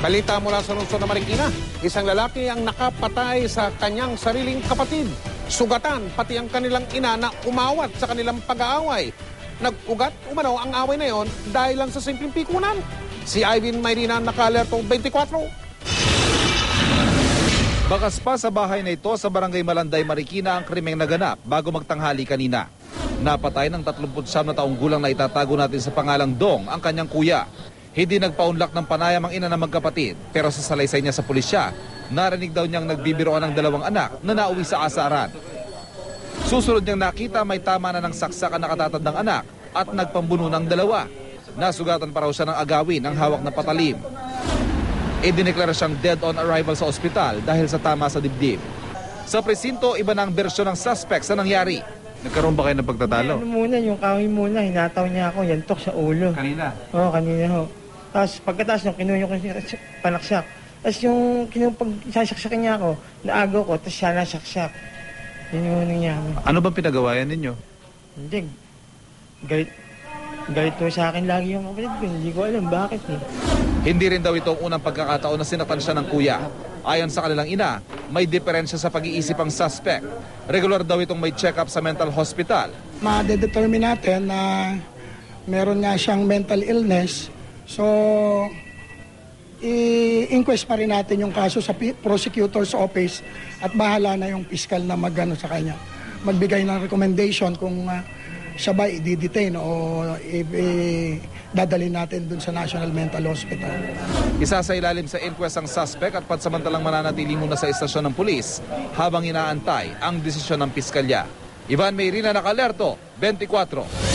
Balita mula sa lungsod ng Marikina, isang lalaki ang nakapatay sa kanyang sariling kapatid. Sugatan pati ang kanilang ina na umawat sa kanilang pag-aaway. Nag-ugat umano ang away na yon dahil lang sa simpleng pikunan. Si Ivan Mayrina, naka-alerto 24. Bakas pa sa bahay na ito sa Barangay Malanday, Marikina ang krimeng naganap bago magtanghali kanina. Napatay ng 39 na taong gulang na itatago natin sa pangalang Dong ang kanyang kuya. Hindi nagpaunlak ng panayam ang ina ng magkapatid, pero sa salaysay niya sa pulisya, narinig daw niyang nagbibiroan ng dalawang anak na nauwi sa asaran. Susunod niyang nakita may tama na ng saksak ang nakatatandang anak at nagpambuno ng dalawa. Nasugatan pa raw siya ng agawin ng hawak na patalim. Idineklara siyang dead on arrival sa ospital dahil sa tama sa dibdib. Sa presinto, iba na ang bersyon ng suspect sa nangyari. Nagkaroon ba kayo ng pagtatalo? Ano muna, yung kawin muna, hinataw niya ako, yantok sa ulo. Kanina? Oo, kanina ho. Tapos pagkataas nung kinuha ko panaksak. Tapos yung pagsasaksakin niya ako, naagaw ko, tapos siya nasaksak. Yun yung nangyari. Ano bang pinagawayan ninyo? Hindi. Galit to sa akin lagi yung kapatid ko. Hindi ko alam bakit eh. Hindi rin daw itong unang pagkakataon na sinaktan siya ng kuya. Ayon sa kanilang ina, may diferensya sa pag-iisip ang suspect. Regular daw itong may check-up sa mental hospital. Ma-determine natin na meron nga siyang mental illness. So, i-inquest pa rin natin yung kaso sa prosecutor's office at bahala na yung fiscal na magano sa kanya. Magbigay ng recommendation kung siya ba i-detain o dadalhin natin dun sa National Mental Hospital. Isa sa ilalim sa inquest ang suspect at pansamantalang mananatili muna sa istasyon ng pulis habang inaantay ang desisyon ng piskalya. Ivan Mayrina, naka-alerto, 24.